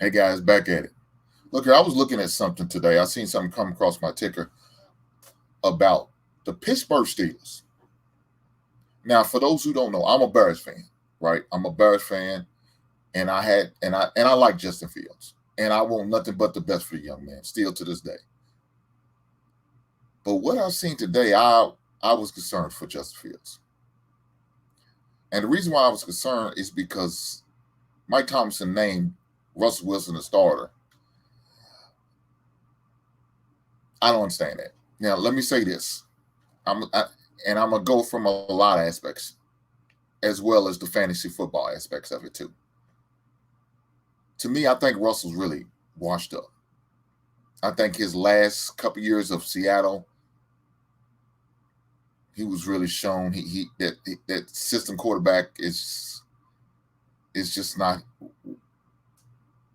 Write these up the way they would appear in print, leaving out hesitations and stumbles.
Hey guys, back at it. Look here, I was looking at something today. I seen something come across my ticker about the Pittsburgh Steelers. Now, for those who don't know, I'm a Bears fan, right? I'm a Bears fan, and I like Justin Fields, and I want nothing but the best for the young man, still to this day. But what I've seen today, I was concerned for Justin Fields, and the reason why I was concerned is because Mike Thompson named Russell Wilson the starter. I don't understand that. Now, let me say this. And I'm gonna go from a lot of aspects, as well as the fantasy football aspects of it too. To me, I think Russell's really washed up. I think his last couple years of Seattle, he was really shown he that system quarterback is just not.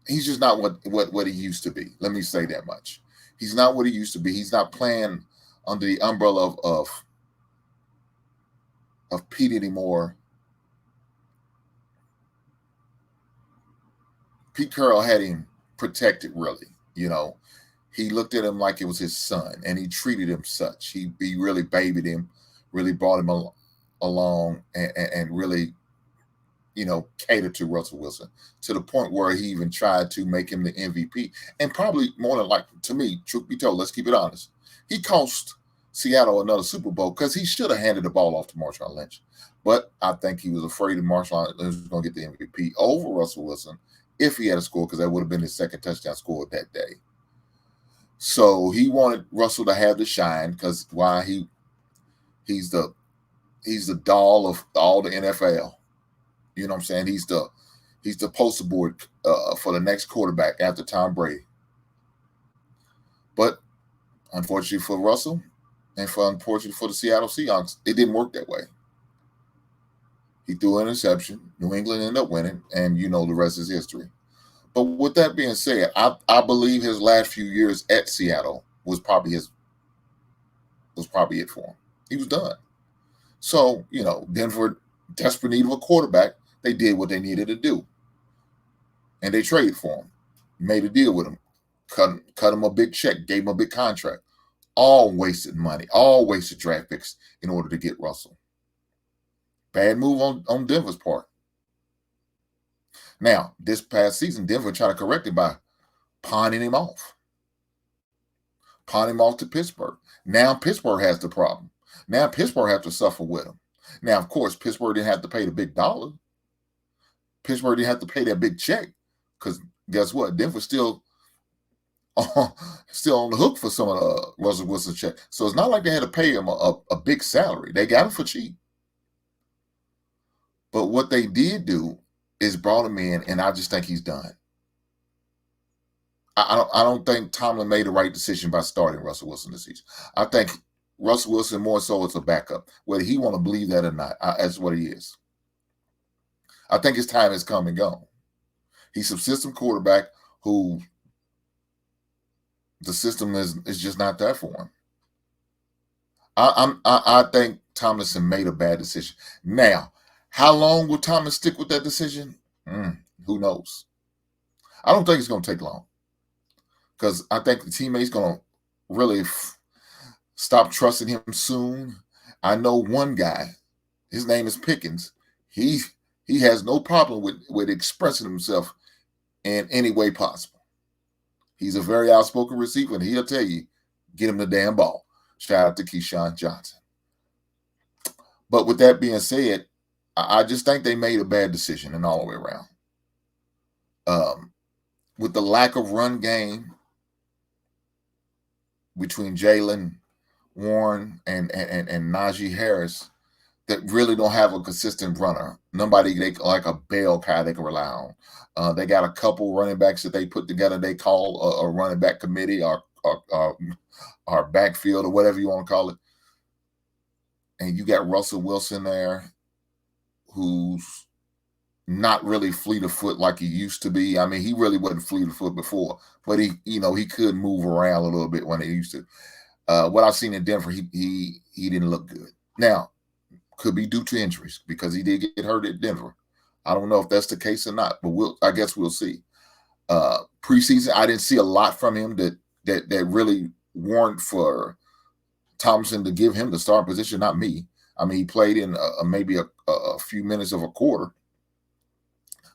He's just not what he used to be. Let me say that much. He's not what he used to be. He's not playing under the umbrella of Pete anymore. Pete Carroll had him protected, really. You know, he looked at him like it was his son, and he treated him such. He really babied him, really brought him along, and really, catered to Russell Wilson to the point where he even tried to make him the MVP. And probably more than likely, to me, truth be told, let's keep it honest, he cost Seattle another Super Bowl because he should have handed the ball off to Marshawn Lynch. But I think he was afraid that Marshawn Lynch was going to get the MVP over Russell Wilson if he had a score, because that would have been his second touchdown score that day. So he wanted Russell to have the shine because he's the doll of all the NFL. You know what I'm saying? He's the poster board for the next quarterback after Tom Brady. But unfortunately for Russell, and unfortunately for the Seattle Seahawks, it didn't work that way. He threw an interception. New England ended up winning, and the rest is history. But with that being said, I believe his last few years at Seattle was probably it for him. He was done. So, Denver, desperate need of a quarterback, they did what they needed to do. And they traded for him, made a deal with him, cut him a big check, gave him a big contract. All wasted money, all wasted draft picks in order to get Russell. Bad move on Denver's part. Now, this past season, Denver tried to correct it by pawning him off. Pawn him off to Pittsburgh. Now Pittsburgh has the problem. Now Pittsburgh has to suffer with him. Now, of course, Pittsburgh didn't have to pay the big dollar. Pittsburgh didn't have to pay that big check because guess what? Denver's still on the hook for some of the Russell Wilson check. So it's not like they had to pay him a big salary. They got him for cheap. But what they did do is brought him in, and I just think he's done. I don't think Tomlin made the right decision by starting Russell Wilson this season. I think Russell Wilson more so is a backup, whether he want to believe that or not. That's what he is. I think his time has come and gone. He's a system quarterback who the system is just not there for him. I think Tomlinson made a bad decision. Now, how long will Thomas stick with that decision? Who knows? I don't think it's going to take long because I think the teammates going to really stop trusting him soon. I know one guy, his name is Pickens. He has no problem with expressing himself in any way possible. He's a very outspoken receiver, and he'll tell you, get him the damn ball. Shout out to Keyshawn Johnson. But with that being said, I just think they made a bad decision and all the way around. With the lack of run game between Jalen Warren and Najee Harris, that really don't have a consistent runner. Nobody like a bell guy they can rely on. They got a couple running backs that they put together. They call a running back committee or backfield or whatever you want to call it. And you got Russell Wilson there, who's not really fleet of foot like he used to be. I mean, he really wasn't fleet of foot before, but he could move around a little bit when he used to. What I've seen in Denver, he didn't look good. Now, could be due to injuries because he did get hurt at Denver. I don't know if that's the case or not, but I guess we'll see. Preseason, I didn't see a lot from him that really warrant for Thompson to give him the starting position, not me. I mean, he played in maybe a few minutes of a quarter,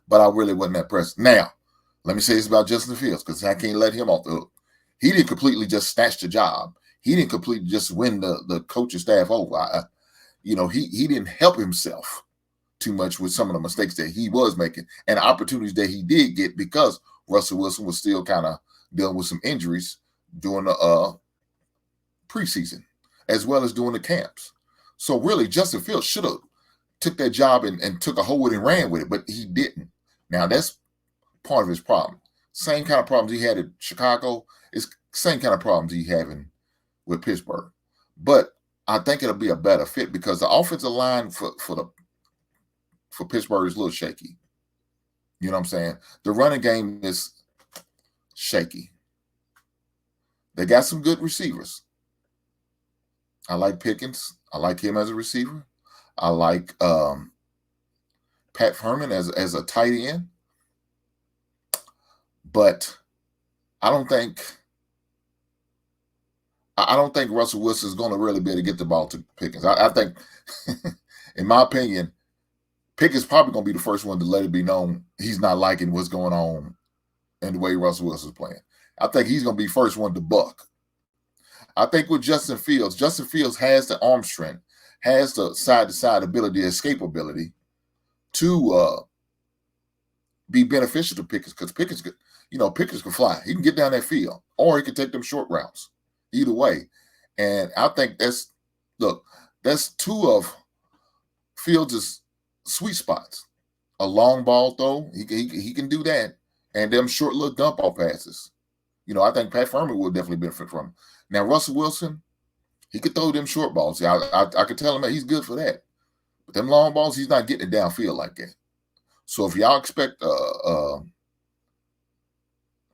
but I really wasn't that impressed. Now, let me say this about Justin Fields, because I can't let him off the hook. He didn't completely just snatch the job. He didn't completely just win the coaching staff over. He didn't help himself too much with some of the mistakes that he was making and opportunities that he did get because Russell Wilson was still kind of dealing with some injuries during the preseason, as well as during the camps. So really, Justin Fields should have took that job and took a hold of it and ran with it, but he didn't. Now, that's part of his problem. Same kind of problems he had in Chicago. It's same kind of problems he's having with Pittsburgh. But I think it'll be a better fit because the offensive line for Pittsburgh is a little shaky. You know what I'm saying? The running game is shaky. They got some good receivers. I like Pickens. I like him as a receiver. I like Pat Furman as a tight end. But I don't think Russell Wilson is going to really be able to get the ball to Pickens. I think, in my opinion, Pickens probably going to be the first one to let it be known he's not liking what's going on and the way Russell Wilson's playing. I think he's going to be the first one to buck. I think with Justin Fields has the arm strength, has the side-to-side ability, escapability to be beneficial to Pickens because Pickens can fly. He can get down that field or he can take them short routes. Either way. And I think that's two of Fields' sweet spots. A long ball throw, he can do that. And them short little dump off passes. I think Pat Furman will definitely benefit from him. Now, Russell Wilson, he could throw them short balls. I could tell him that he's good for that. But them long balls, he's not getting it downfield like that. So if y'all expect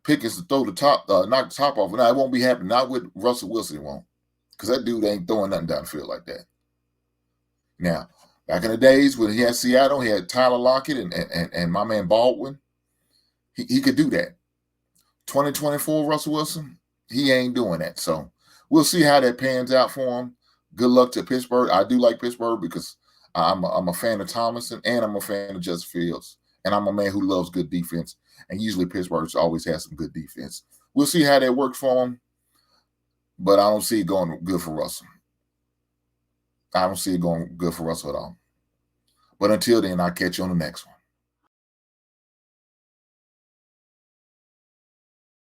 Pickens to throw the top, knock the top off, now it won't be happening. Not with Russell Wilson, it won't. Because that dude ain't throwing nothing downfield like that. Now, back in the days when he had Seattle, he had Tyler Lockett and my man Baldwin. He could do that. 2024 Russell Wilson, he ain't doing that. So we'll see how that pans out for him. Good luck to Pittsburgh. I do like Pittsburgh because I'm a fan of Tomlinson and I'm a fan of Justin Fields. And I'm a man who loves good defense. And usually Pittsburgh always has some good defense. We'll see how that works for him. But I don't see it going good for Russell. I don't see it going good for Russell at all. But until then, I'll catch you on the next one.